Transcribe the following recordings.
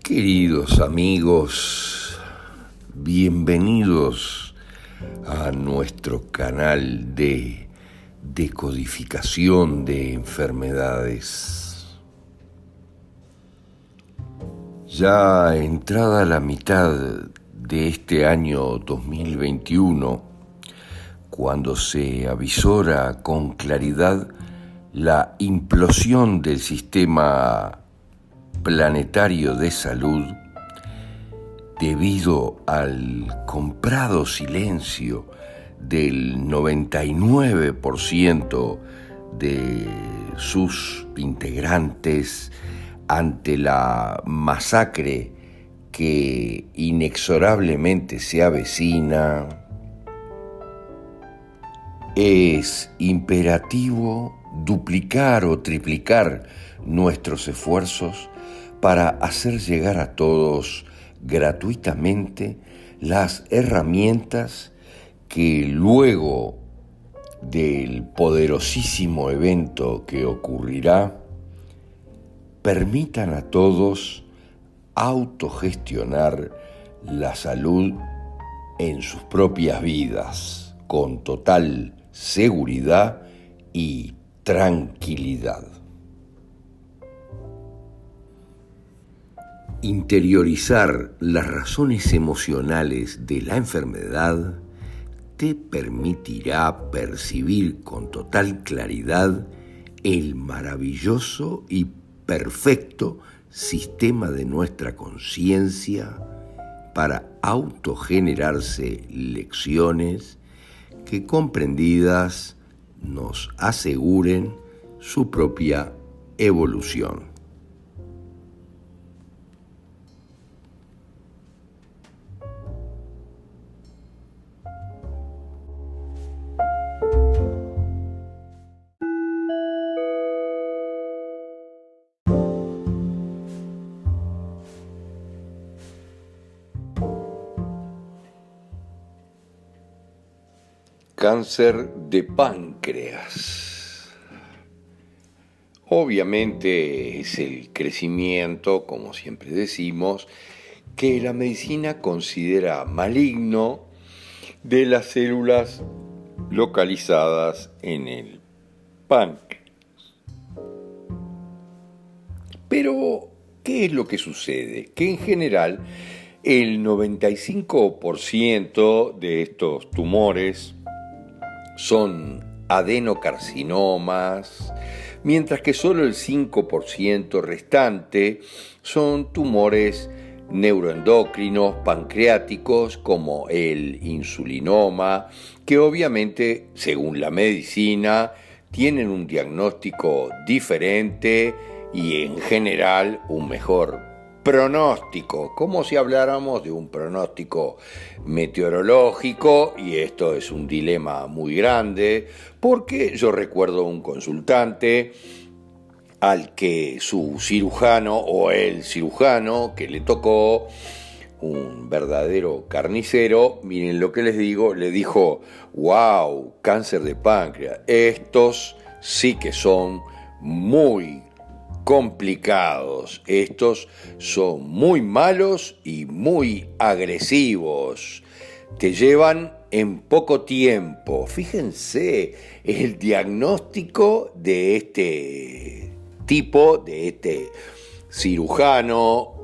Queridos amigos, bienvenidos a nuestro canal de decodificación de enfermedades. Ya entrada la mitad de este año 2021, cuando se avisora con claridad la implosión del sistema planetario de salud debido al comprado silencio del 99% de sus integrantes ante la masacre que inexorablemente se avecina, es imperativo duplicar o triplicar nuestros esfuerzos para hacer llegar a todos gratuitamente las herramientas que luego del poderosísimo evento que ocurrirá permitan a todos autogestionar la salud en sus propias vidas con total seguridad y tranquilidad. Interiorizar las razones emocionales de la enfermedad te permitirá percibir con total claridad el maravilloso y perfecto sistema de nuestra conciencia para autogenerarse lecciones que comprendidas nos aseguren su propia evolución. Cáncer de páncreas. Obviamente es el crecimiento, como siempre decimos, que la medicina considera maligno de las células localizadas en el páncreas. Pero, ¿qué es lo que sucede? Que en general el 95% de estos tumores son adenocarcinomas, mientras que solo el 5% restante son tumores neuroendocrinos pancreáticos como el insulinoma, que obviamente, según la medicina, tienen un diagnóstico diferente y en general un mejor pronóstico, como si habláramos de un pronóstico meteorológico, y esto es un dilema muy grande, porque yo recuerdo un consultante al que su cirujano o el cirujano que le tocó, un verdadero carnicero, miren lo que les digo, le dijo: wow, cáncer de páncreas, estos sí que son muy complicados, estos son muy malos y muy agresivos, te llevan en poco tiempo. Fíjense el diagnóstico de este tipo, de este cirujano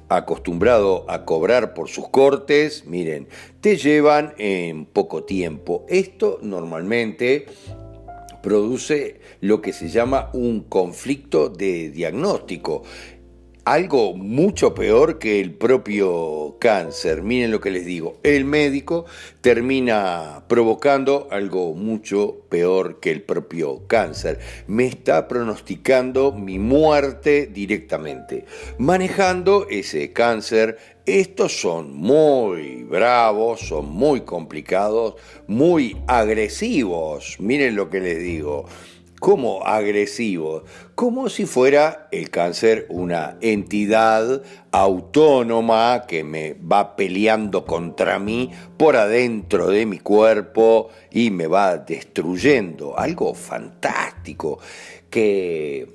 acostumbrado a cobrar por sus cortes. Miren, te llevan en poco tiempo. Esto normalmente produce lo que se llama un conflicto de diagnóstico, algo mucho peor que el propio cáncer. Miren lo que les digo, el médico termina provocando algo mucho peor que el propio cáncer. Me está pronosticando mi muerte directamente, manejando ese cáncer. Estos son muy bravos, son muy complicados, muy agresivos. Miren lo que les digo. ¿Cómo agresivos? Como si fuera el cáncer una entidad autónoma que me va peleando contra mí por adentro de mi cuerpo y me va destruyendo. Algo fantástico que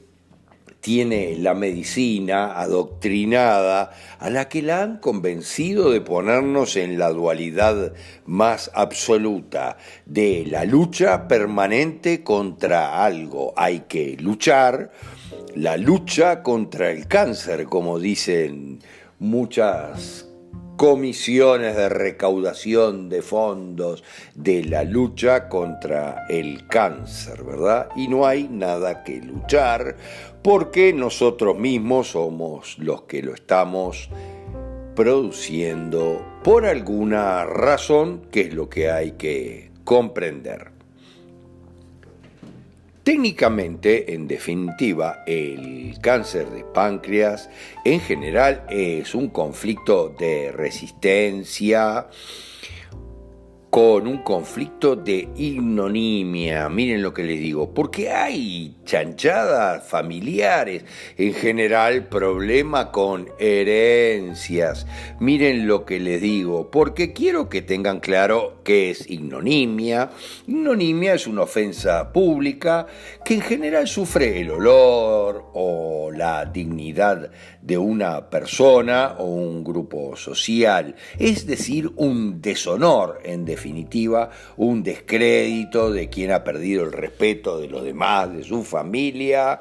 tiene la medicina adoctrinada, a la que la han convencido de ponernos en la dualidad más absoluta de la lucha permanente contra algo. Hay que luchar, la lucha contra el cáncer, como dicen muchas comisiones de recaudación de fondos de la lucha contra el cáncer, ¿verdad? Y no hay nada que luchar porque nosotros mismos somos los que lo estamos produciendo por alguna razón, que es lo que hay que comprender. Técnicamente, en definitiva, el cáncer de páncreas en general es un conflicto de resistencia con un conflicto de ignominia. Miren lo que les digo, porque hay chanchadas familiares, en general problema con herencias. Miren lo que les digo, porque quiero que tengan claro qué es ignominia. Ignominia es una ofensa pública que en general sufre el olor o la dignidad de una persona o un grupo social, es decir, un deshonor, en definitiva, un descrédito de quien ha perdido el respeto de los demás, de su familia,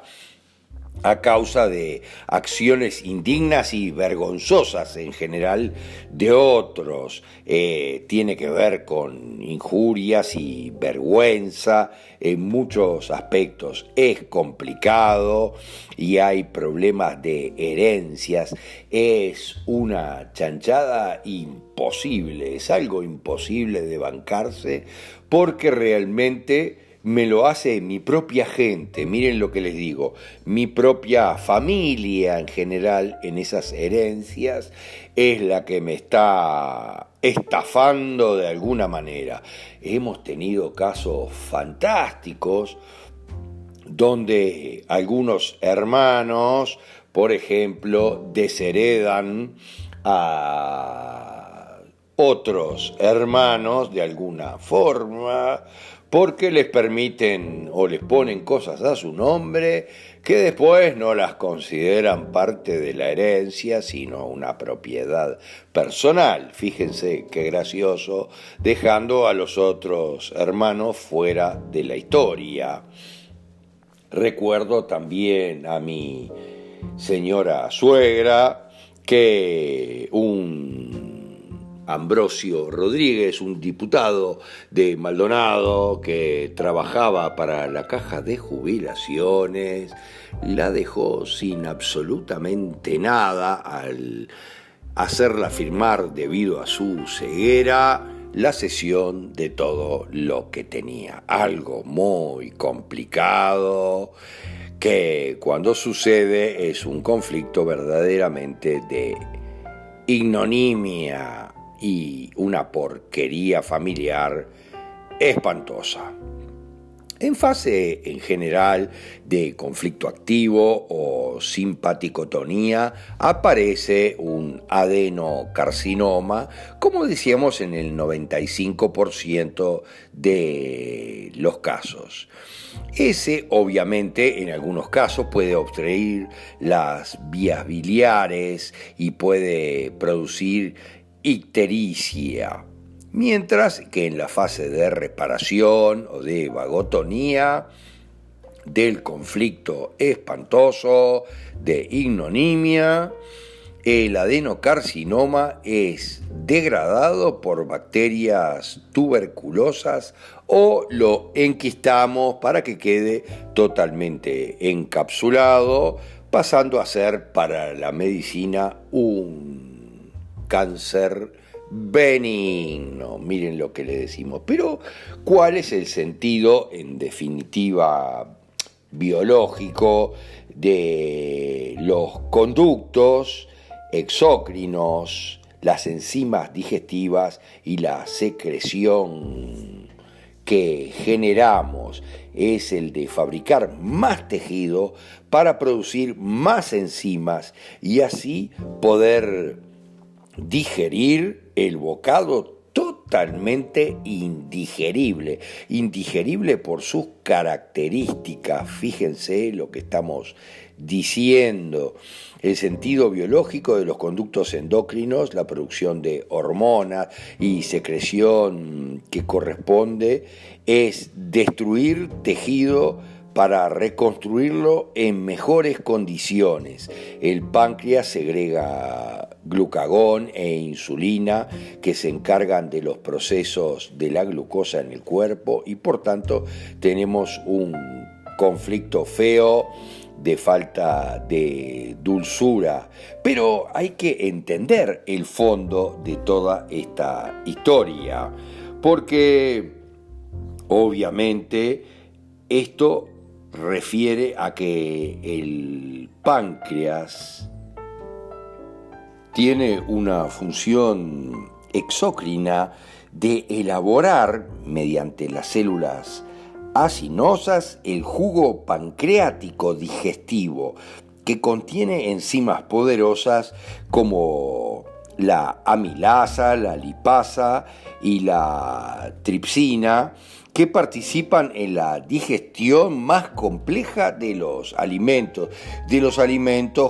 a causa de acciones indignas y vergonzosas en general de otros. Tiene que ver con injurias y vergüenza en muchos aspectos. Es complicado y hay problemas de herencias. Es una chanchada imposible, es algo imposible de bancarse porque realmente me lo hace mi propia gente. Miren lo que les digo, mi propia familia en general en esas herencias es la que me está estafando de alguna manera. Hemos tenido casos fantásticos donde algunos hermanos, por ejemplo, desheredan a otros hermanos de alguna forma, porque les permiten o les ponen cosas a su nombre que después no las consideran parte de la herencia, sino una propiedad personal. Fíjense qué gracioso, dejando a los otros hermanos fuera de la historia. Recuerdo también a mi señora suegra que un Ambrosio Rodríguez, un diputado de Maldonado que trabajaba para la caja de jubilaciones, la dejó sin absolutamente nada al hacerla firmar, debido a su ceguera, la cesión de todo lo que tenía. Algo muy complicado que cuando sucede es un conflicto verdaderamente de ignominia y una porquería familiar espantosa. En fase en general de conflicto activo o simpaticotonía aparece un adenocarcinoma, como decíamos, en el 95% de los casos. Ese, obviamente, en algunos casos puede obstruir las vías biliares y puede producir ictericia, mientras que en la fase de reparación o de vagotonía del conflicto espantoso de ignominia, el adenocarcinoma es degradado por bacterias tuberculosas o lo enquistamos para que quede totalmente encapsulado, pasando a ser para la medicina un cáncer benigno. Miren lo que le decimos. Pero, ¿cuál es el sentido, en definitiva, biológico de los conductos exócrinos, las enzimas digestivas y la secreción que generamos? Es el de fabricar más tejido para producir más enzimas y así poder digerir el bocado totalmente totalmente indigerible. Indigerible por sus características. Fíjense lo que estamos diciendo. El sentido biológico de los conductos endocrinos, la producción de hormonas y secreción que corresponde, es destruir tejido para reconstruirlo en mejores condiciones. El páncreas segrega glucagón e insulina que se encargan de los procesos de la glucosa en el cuerpo y por tanto tenemos un conflicto feo de falta de dulzura. Pero hay que entender el fondo de toda esta historia, porque obviamente esto refiere a que el páncreas tiene una función exócrina de elaborar mediante las células acinosas el jugo pancreático digestivo que contiene enzimas poderosas como la amilasa, la lipasa y la tripsina, que participan en la digestión más compleja de los alimentos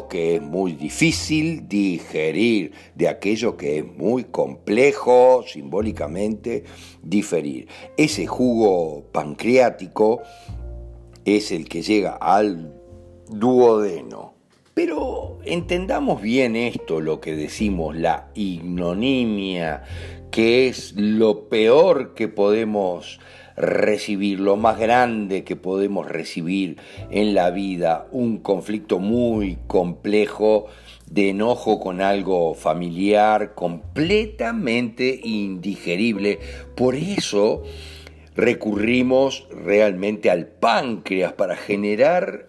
que es muy difícil digerir, de aquello que es muy complejo simbólicamente digerir. Ese jugo pancreático es el que llega al duodeno. Pero entendamos bien esto, lo que decimos, la ignominia, que es lo peor que podemos recibir, lo más grande que podemos recibir en la vida, un conflicto muy complejo de enojo con algo familiar, completamente indigerible. Por eso recurrimos realmente al páncreas para generar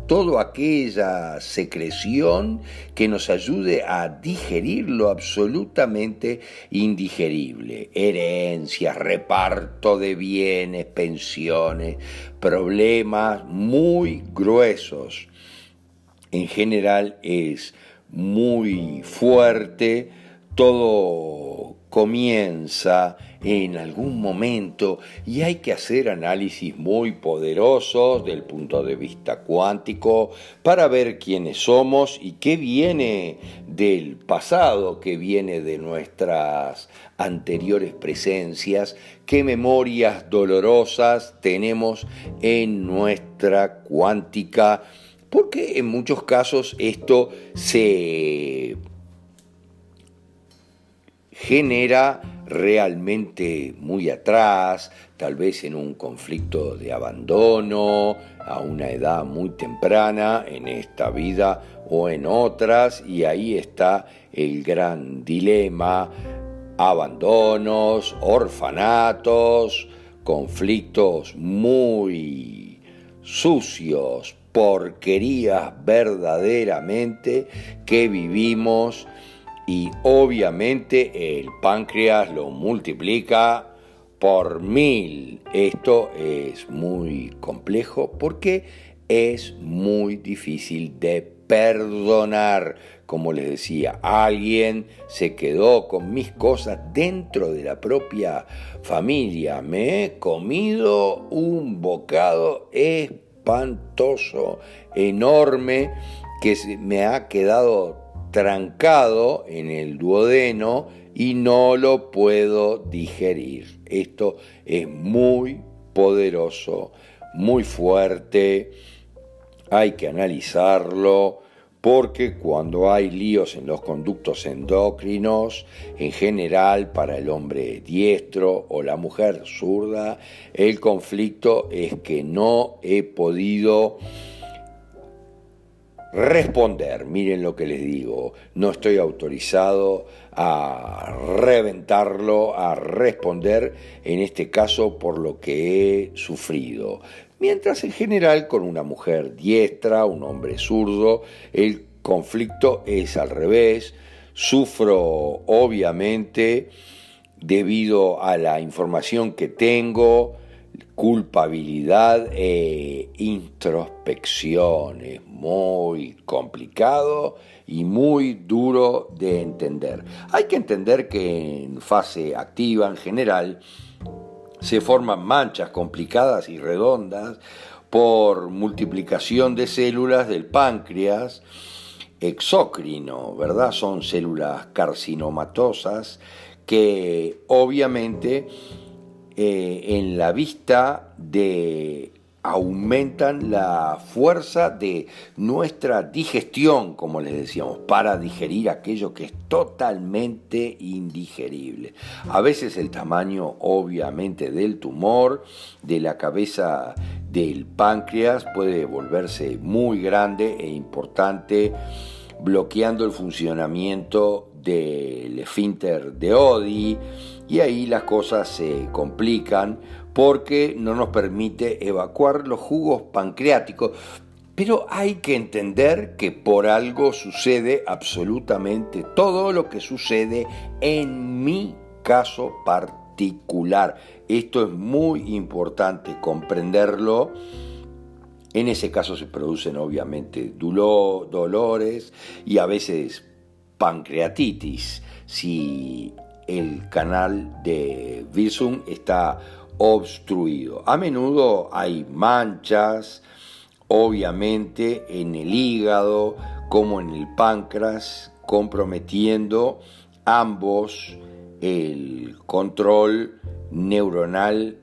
toda aquella secreción que nos ayude a digerir lo absolutamente indigerible. Herencias, reparto de bienes, pensiones, problemas muy gruesos. En general es muy fuerte, todo comienza en algún momento y hay que hacer análisis muy poderosos del punto de vista cuántico para ver quiénes somos y qué viene del pasado, qué viene de nuestras anteriores presencias, qué memorias dolorosas tenemos en nuestra cuántica, porque en muchos casos esto se genera realmente muy atrás, tal vez en un conflicto de abandono, a una edad muy temprana en esta vida o en otras, y ahí está el gran dilema: abandonos, orfanatos, conflictos muy sucios, porquerías verdaderamente que vivimos. Y obviamente el páncreas lo multiplica por 1000. Esto es muy complejo porque es muy difícil de perdonar. Como les decía, alguien se quedó con mis cosas dentro de la propia familia. Me he comido un bocado espantoso, enorme, que me ha quedado trancado en el duodeno y no lo puedo digerir. Esto es muy poderoso, muy fuerte, hay que analizarlo, porque cuando hay líos en los conductos endocrinos, en general para el hombre diestro o la mujer zurda, el conflicto es que no he podido responder. Miren lo que les digo, no estoy autorizado a reventarlo, a responder en este caso por lo que he sufrido. Mientras en general con una mujer diestra, un hombre zurdo, el conflicto es al revés. Sufro obviamente debido a la información que tengo culpabilidad e introspección. Es muy complicado y muy duro de entender. Hay que entender que en fase activa en general se forman manchas complicadas y redondas por multiplicación de células del páncreas exócrino, ¿verdad? Son células carcinomatosas que obviamente en la vista de aumentan la fuerza de nuestra digestión, como les decíamos, para digerir aquello que es totalmente indigerible. A veces el tamaño, obviamente, del tumor, de la cabeza del páncreas, puede volverse muy grande e importante, bloqueando el funcionamiento del esfínter de Oddi, y ahí las cosas se complican porque no nos permite evacuar los jugos pancreáticos. Pero hay que entender que por algo sucede absolutamente todo lo que sucede en mi caso particular. Esto es muy importante comprenderlo. En ese caso se producen obviamente dolores y a veces pancreatitis si el canal de Wirsung está obstruido. A menudo hay manchas, obviamente en el hígado como en el páncreas, comprometiendo ambos el control neuronal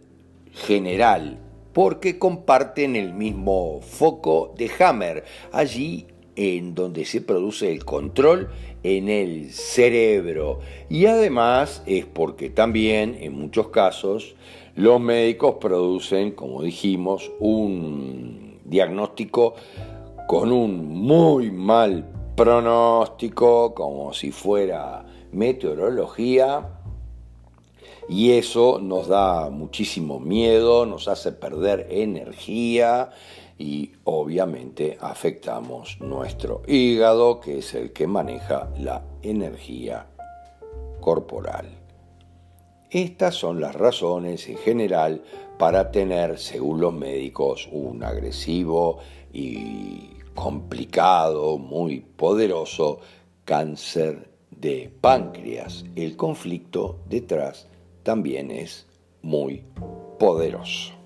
general, porque comparten el mismo foco de Hammer, allí en donde se produce el control en el cerebro. Y además es porque también en muchos casos los médicos producen, como dijimos, un diagnóstico con un muy mal pronóstico, como si fuera meteorología, y eso nos da muchísimo miedo, nos hace perder energía y obviamente afectamos nuestro hígado, que es el que maneja la energía corporal. Estas son las razones en general para tener, según los médicos, un agresivo y complicado, muy poderoso cáncer de páncreas. El conflicto detrás también es muy poderoso.